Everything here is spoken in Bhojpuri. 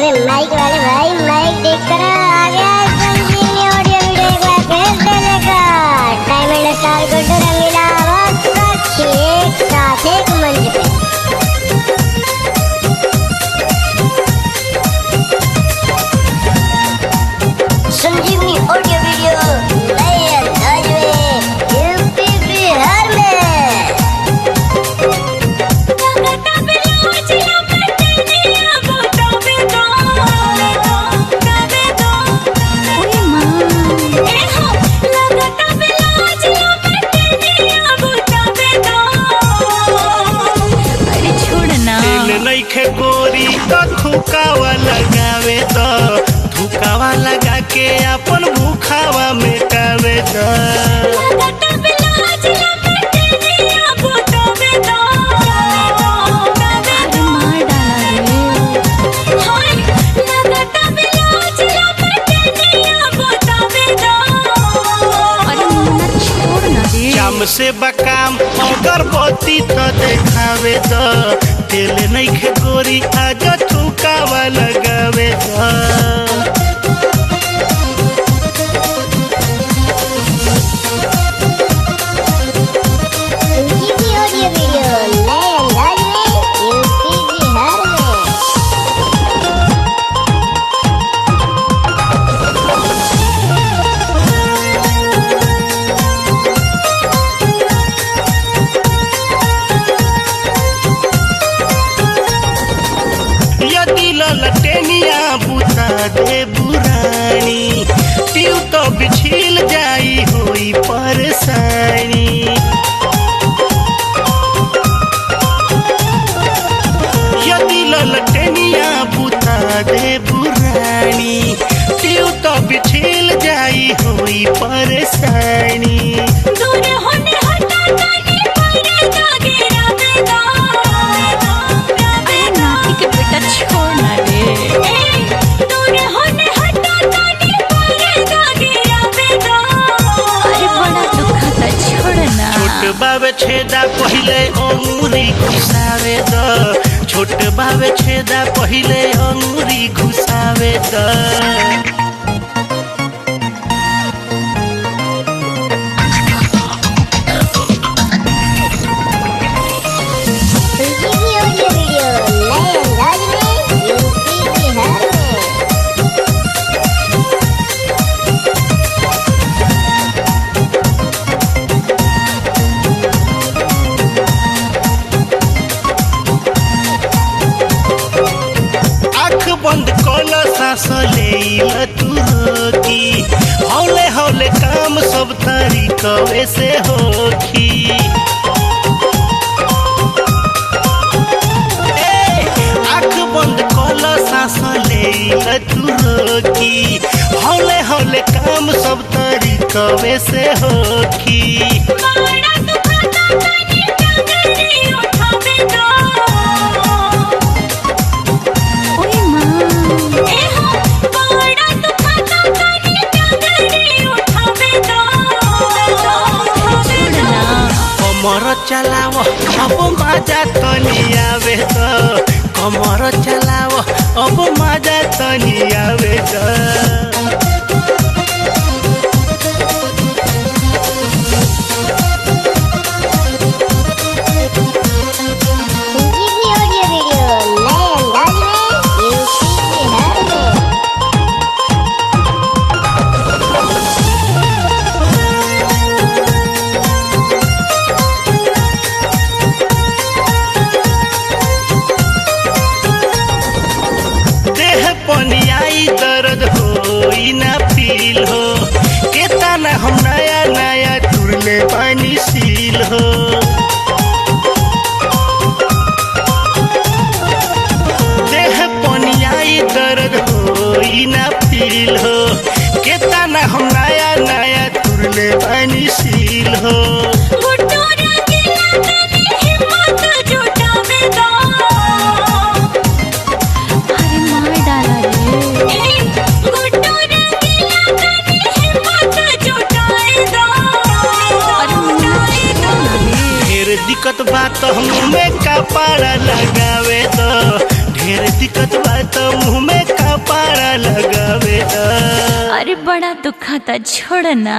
अरे माइक वाले भाई माइक देखकर आ गया संजीवनी ऑडियो वीडियो एक बार फिर देने का टाइम एंड स्टार गुड्डू रंगीला आवाज का एक साथ एक मंच पे। संजीवनी ऑडियो वीडियो नए अंदाज में यूपी बिहार में। नइखे गोरी तो थुकावा लगावे तो थुकावा लगा के अपन भूखावा मिटावे तो से बकाम अगरबत्ती तो देखावे तो तेल नइखे गोरी आज थुकावा लगावे तो। लटेनिया बुता दे बुरानी पीऊ तो बिछिल जाई होई परेशानी। यदि लटेनिया बुता दे बुरानी पीऊ तो बिछिल जाई होई परेशानी। बाबे छेदा पहिले अंगूरी घुसावे द छोट बाबे छेदा पहिले अंगूरी घुसावे द। बंद कल सांस ले तू रोकी हौले हौले काम सब तरीकवे से होखी। आँख बंद कल सांस ले तू रोकी हौले हौले काम सब तरीकवे से होखी। कमर चलाव अब मजा तनी आवे तो कमर चलाव अब मजा तनी आवे तो। पनियाई दर्द होई ना फील हो केतना हम नया नया टुरले पानी सील हो। देह पनियाई दर्द होई ना फील हो केतना हम नया नया टुरले पानी सील हो। दिक्कत बात मुँह में कपड़ा लगावे तो ढेर दिक्कत बात मुँह में लगावे दा। अरे बड़ा दुखा था, छोड़ना।